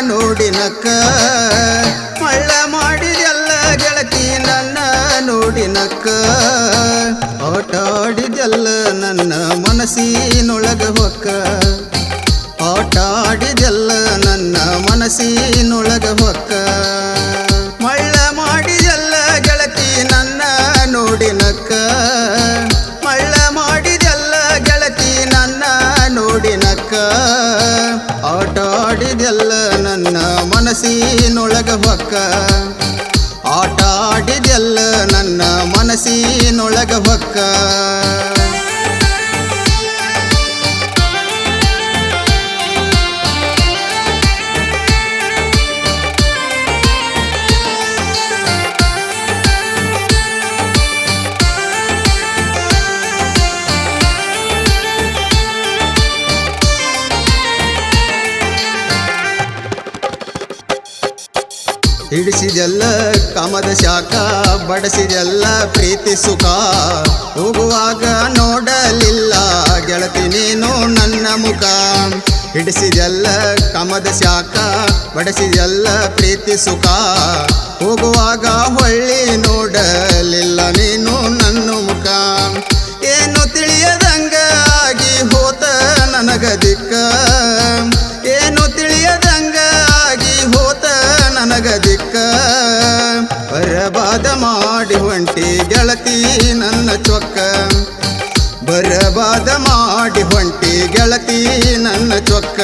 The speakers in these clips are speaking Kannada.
ನೋಡಿನಕ್ಕ ಮಳ್ಳ ಮಾಡಿದೆಲ್ಲ ಗೆಳತಿ ನನ್ನ ನೋಡಿನಕ್ಕ ಆಟ ಆಡಿದೆಲ್ಲ ನನ್ನ ಮನಸ್ಸಿನೊಳಗ ಹೊಕ್ಕ ಆಟ ಆಡಿದೆಲ್ಲ ನನ್ನ ಮನಸ್ಸಿನೊಳಗ ಹೊಕ್ಕ ಮಳ್ಳ ಮಾಡಿದೆಲ್ಲ ಗೆಳತಿ ನನ್ನ ನೋಡಿನಕ್ಕ ಮಳ್ಳ ಮಾಡಿದೆಲ್ಲ ಗೆಳತಿ ನನ್ನ ನೋಡಿನಕ್ಕ ಆಟ ಆಡಿದೆಲ್ಲ ನನ್ನ ಮನಸ್ಸಿನೊಳಗ ಹೊಕ್ಕ ಆಟ ಆಡಿದೆಲ್ಲ ನನ್ನ ಮನಸ್ಸಿನೊಳಗ ಹೊಕ್ಕ ಹಿಡಿಸಿದೆಲ್ಲ ಕಾಮದ ಶಾಖ ಬಡಿಸಿದೆಲ್ಲ ಪ್ರೀತಿ ಸುಖ ಹೋಗುವಾಗ ನೋಡಲಿಲ್ಲ ಗೆಳತಿ ನೀನು ನನ್ನ ಮುಖ ಹಿಡಿಸಿದೆಲ್ಲ ಕಾಮದ ಶಾಖ ಬಡಿಸಿದೆಲ್ಲ ಪ್ರೀತಿ ಸುಖ ಹೋಗುವಾಗ ಹೊಳ್ಳಿ ನೋಡಲಿಲ್ಲ ನೀನು ನನ್ನ ಮುಖ ಏನು ತಿಳಿಯದಂಗ ಆಗಿ ಹೋತ ನನಗ ದಿಕ್ಕ ಏನು ತಿಳಿಯದಂಗ ಆಗಿ ಹೋತ ನನಗ ದಿಕ್ಕ ಬರಬಾದ ಮಾಡಿ ಹೊಂಟಿ ಗೆಳತಿ ನನ್ನ ಚೊಕ್ಕ ಬರಬಾದ ಮಾಡಿ ಹೊಂಟಿ ಗೆಳತಿ ನನ್ನ ಚೊಕ್ಕ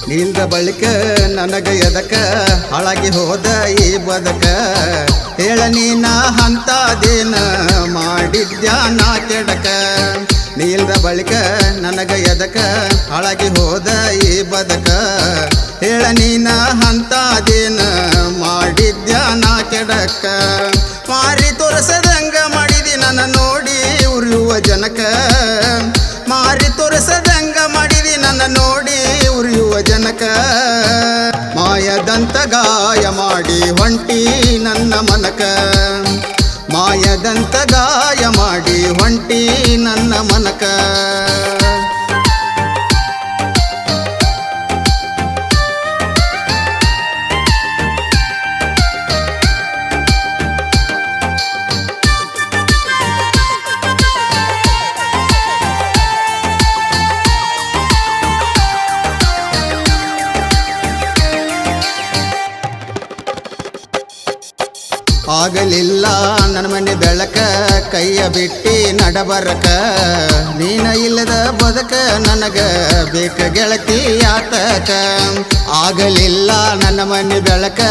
ನಿಂದ ಬಳಿಕ ನನಗ ಎದಕ ಹಾಳಾಗಿ ಹೋದ ಈ ಬದಕ ಹೇಳ ನೀನ ಅಂತದೇನ ಮಾಡಿದ್ಯಾ ನಾ ಕೆಡಕ ನಿಲ್ದ ಬಳಿಕ ನನಗ ಎದಕ ಹಾಳಾಗಿ ಹೋದ ಈ ಬದಕ ಹೇಳ ನೀನ ಅಂತದೇನ ಮಾಡಿದ್ಯಾ ನಾ ಕೆಡಕ ಮಾರಿ ತೋರಿಸದಂಗ ಮಾಡಿದಿ ನನ್ನ ನೋಡಿ ಉರಿಯುವ ಜನಕ ಮಾರಿ ತೋರಿಸದಂಗ ಮಾಡಿದಿ ನನ್ನ ನೋಡಿ ಉರಿಯುವ ಜನಕ ಮಾಯದಂತ ಗಾಯ ಮಾಡಿ ಹೊಂಟಿ ನನ್ನ ಮನಕ ಮಾಯದಂತ ಗಾಯ ಮಾಡಿ ಹೊಂಟಿ ನನ್ನ ಮನಕ ಆಗಲಿಲ್ಲ ನನ್ನ ಮನೆ ಬೆಳಕ ಕೈಯ ಬಿಟ್ಟಿ ನಡಬರಕ ನೀನ ಇಲ್ಲದ ಬದಕ ನನಗ ಬೇಕ ಗೆಳತಿ ಯಾತಕ ಆಗಲಿಲ್ಲ ನನ್ನ ಮನೆ ಬೆಳಕ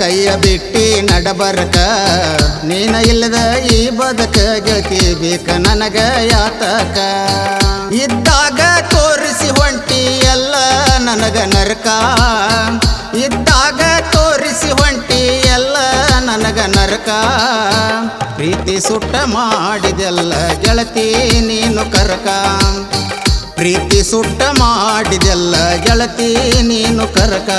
ಕೈಯ ಬಿಟ್ಟಿ ನಡಬರಕ ನೀನ ಇಲ್ಲದ ಈ ಬದಕ ಗೆಳತಿ ಬೇಕ ನನಗ ಯಾತಕ ಇದ್ದಾಗ ತೋರಿಸಿ ಹೊಂಟಿ ಎಲ್ಲ ನನಗ ನರಕ ಇದ್ದಾಗ ತೋರಿಸಿ ಹೊಂಟಿ ಎಲ್ಲ ನನಗ ನರಕ ಪ್ರೀತಿ ಸುಟ್ಟ ಮಾಡಿದೆಲ್ಲ ಗೆಳತಿ ನೀನು ಕರಕ ಪ್ರೀತಿ ಸುಟ್ಟ ಮಾಡಿದೆಲ್ಲ ಗೆಳತಿ ನೀನು ಕರಕ